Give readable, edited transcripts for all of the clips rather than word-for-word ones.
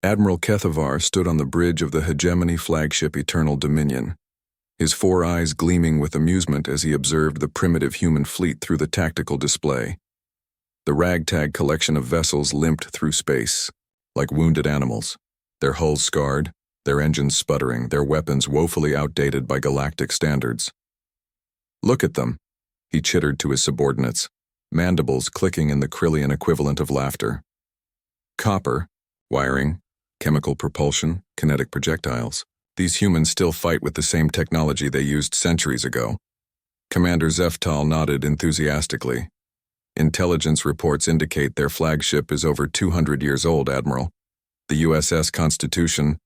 Admiral Kethavar stood on the bridge of the hegemony flagship Eternal Dominion, his 4 eyes gleaming with amusement as he observed the primitive human fleet through the tactical display. The ragtag collection of vessels limped through space, like wounded animals, their hulls scarred, their engines sputtering, their weapons woefully outdated by galactic standards. "Look at them," he chittered to his subordinates, mandibles clicking in the Krillian equivalent of laughter. Copper, wiring, chemical propulsion, kinetic projectiles. These humans still fight with the same technology they used centuries ago. Commander Zeftal nodded enthusiastically. "Intelligence reports indicate their flagship is over 200 years old, Admiral. The USS Constitution,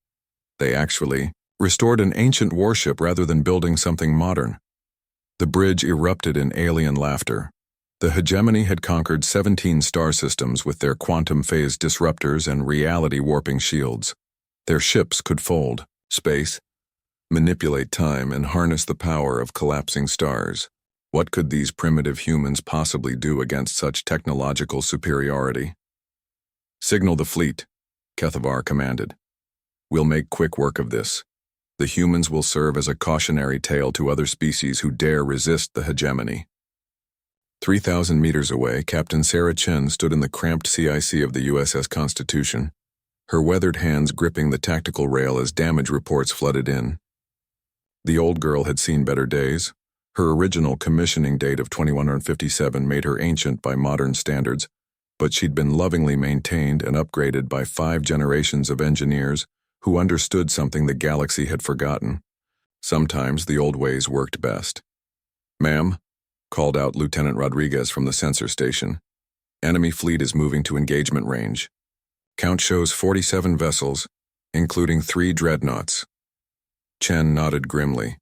they actually restored an ancient warship rather than building something modern." The bridge erupted in alien laughter. The hegemony had conquered 17 star systems with their quantum phase disruptors and reality-warping shields. Their ships could fold space, manipulate time, and harness the power of collapsing stars. What could these primitive humans possibly do against such technological superiority? "Signal the fleet," Kethavar commanded. "We'll make quick work of this. The humans will serve as a cautionary tale to other species who dare resist the hegemony." 3,000 meters away, Captain Sarah Chen stood in the cramped CIC of the USS Constitution, her weathered hands gripping the tactical rail as damage reports flooded in. The old girl had seen better days. Her original commissioning date of 2157 made her ancient by modern standards, but she'd been lovingly maintained and upgraded by 5 generations of engineers who understood something the galaxy had forgotten. Sometimes the old ways worked best. "Ma'am," called out Lieutenant Rodriguez from the sensor station. "Enemy fleet is moving to engagement range. Count shows 47 vessels, including 3 dreadnoughts." Chen nodded grimly.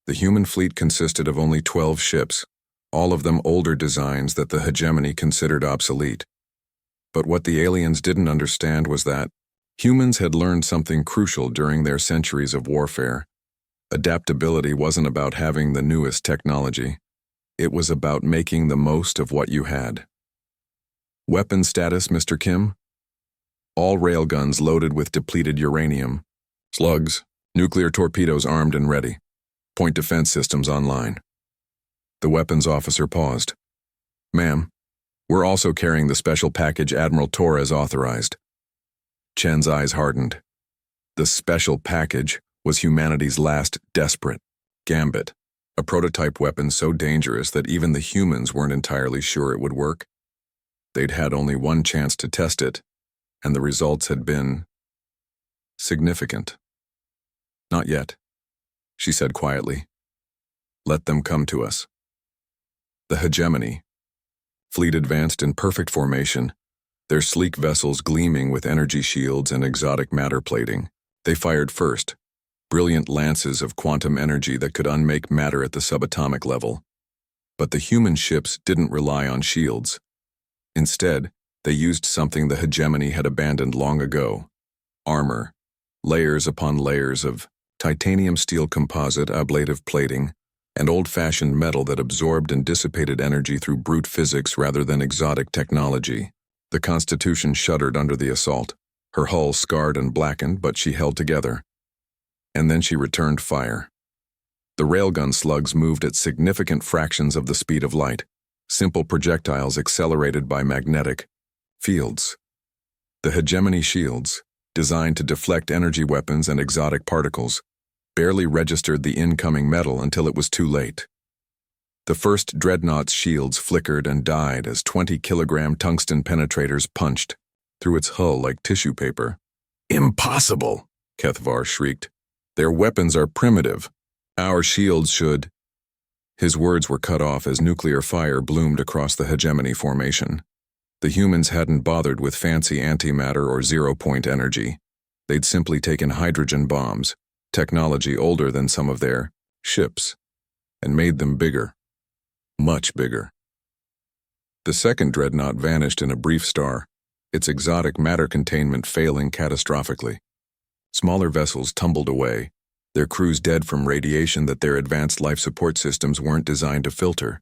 The human fleet consisted of only 12 ships, all of them older designs that the hegemony considered obsolete. But what the aliens didn't understand was that humans had learned something crucial during their centuries of warfare. Adaptability wasn't about having the newest technology. It was about making the most of what you had. "Weapon status, Mr. Kim?" "All railguns loaded with depleted uranium. Slugs, nuclear torpedoes armed and ready. Point defense systems online." The weapons officer paused. "Ma'am, we're also carrying the special package Admiral Torres authorized." Chen's eyes hardened. The special package was humanity's last desperate gambit. A prototype weapon so dangerous that even the humans weren't entirely sure it would work. They'd had only one chance to test it, and the results had been significant. "Not yet," she said quietly. "Let them come to us." The hegemony. Fleet advanced in perfect formation, their sleek vessels gleaming with energy shields and exotic matter plating. They fired first, brilliant lances of quantum energy that could unmake matter at the subatomic level. But the human ships didn't rely on shields. Instead, they used something the hegemony had abandoned long ago: armor, layers upon layers of titanium steel composite ablative plating, and old-fashioned metal that absorbed and dissipated energy through brute physics rather than exotic technology. The Constitution shuddered under the assault, her hull scarred and blackened, but she held together. And then she returned fire. The railgun slugs moved at significant fractions of the speed of light, simple projectiles accelerated by magnetic fields. The hegemony shields, designed to deflect energy weapons and exotic particles, barely registered the incoming metal until it was too late. The first dreadnought's shields flickered and died as 20-kilogram tungsten penetrators punched through its hull like tissue paper. "Impossible!" Kethavar shrieked. "Their weapons are primitive. Our shields should—" His words were cut off as nuclear fire bloomed across the hegemony formation. The humans hadn't bothered with fancy antimatter or zero-point energy. They'd simply taken hydrogen bombs, technology older than some of their ships, and made them bigger. Much bigger. The second dreadnought vanished in a brief star, its exotic matter containment failing catastrophically. Smaller vessels tumbled away, their crews dead from radiation that their advanced life support systems weren't designed to filter.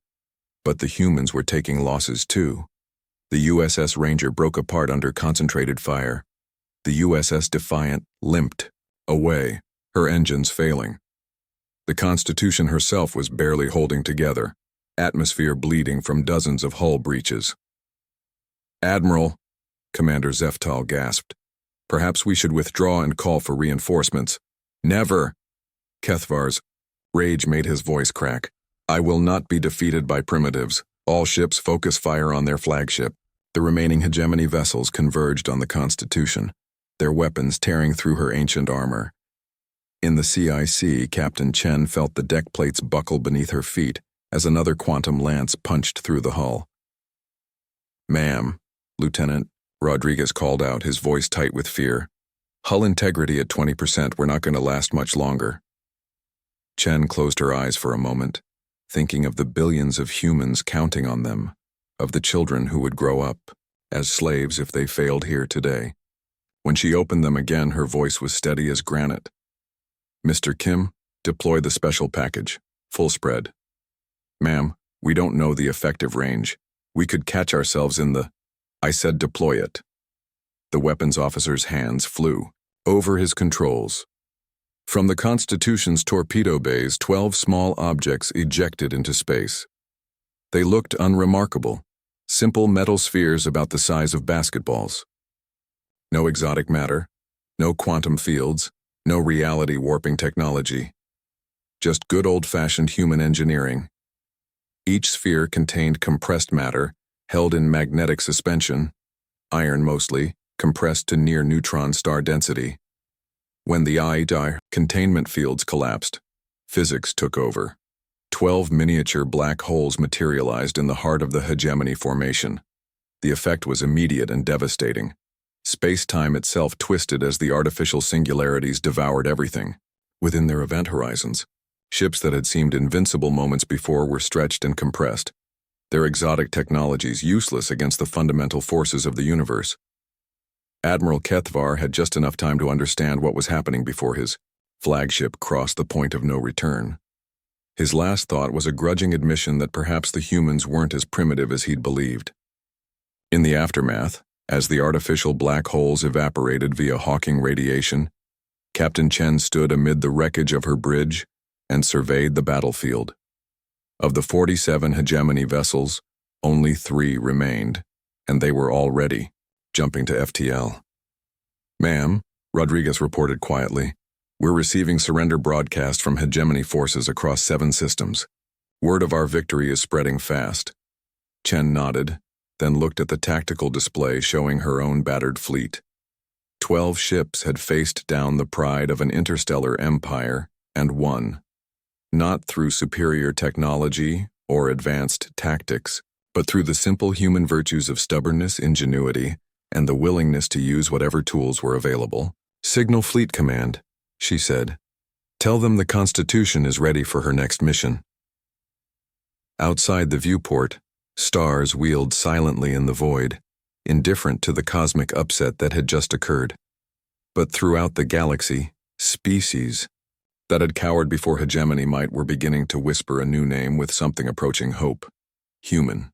But the humans were taking losses too. The USS Ranger broke apart under concentrated fire. The USS Defiant limped away, her engines failing. The Constitution herself was barely holding together, atmosphere bleeding from dozens of hull breaches. "Admiral," Commander Zeftal gasped, "perhaps we should withdraw and call for reinforcements." "Never!" Kethvar's rage made his voice crack. "I will not be defeated by primitives. All ships focus fire on their flagship." The remaining hegemony vessels converged on the Constitution, their weapons tearing through her ancient armor. In the CIC, Captain Chen felt the deck plates buckle beneath her feet as another quantum lance punched through the hull. "Ma'am," Lieutenant Rodriguez called out, his voice tight with fear. "Hull integrity at 20%, we're not going to last much longer." Chen closed her eyes for a moment, thinking of the billions of humans counting on them, of the children who would grow up as slaves if they failed here today. When she opened them again, her voice was steady as granite. "Mr. Kim, deploy the special package. Full spread." "Ma'am, we don't know the effective range. We could catch ourselves in the—" "I said deploy it." The weapons officer's hands flew over his controls. From the Constitution's torpedo bays, 12 small objects ejected into space. They looked unremarkable, simple metal spheres about the size of basketballs. No exotic matter, no quantum fields, no reality warping technology. Just good old-fashioned human engineering. Each sphere contained compressed matter, held in magnetic suspension, iron mostly, compressed to near neutron star density. When the IDI containment fields collapsed, physics took over. 12 miniature black holes materialized in the heart of the hegemony formation. The effect was immediate and devastating. Space-time itself twisted as the artificial singularities devoured everything. Within their event horizons, ships that had seemed invincible moments before were stretched and compressed, their exotic technologies useless against the fundamental forces of the universe. Admiral Kethvar had just enough time to understand what was happening before his flagship crossed the point of no return. His last thought was a grudging admission that perhaps the humans weren't as primitive as he'd believed. In the aftermath, as the artificial black holes evaporated via Hawking radiation, Captain Chen stood amid the wreckage of her bridge and surveyed the battlefield. Of the 47 hegemony vessels, only 3 remained, and they were all ready, jumping to FTL. "Ma'am," Rodriguez reported quietly, "we're receiving surrender broadcast from hegemony forces across 7 systems. Word of our victory is spreading fast." Chen nodded, then looked at the tactical display showing her own battered fleet. 12 ships had faced down the pride of an interstellar empire and won. Not through superior technology or advanced tactics, but through the simple human virtues of stubbornness, ingenuity, and the willingness to use whatever tools were available. "Signal Fleet Command," she said. "Tell them the Constitution is ready for her next mission." Outside the viewport, stars wheeled silently in the void, indifferent to the cosmic upset that had just occurred. But throughout the galaxy, species that had cowered before hegemony might were beginning to whisper a new name with something approaching hope: human.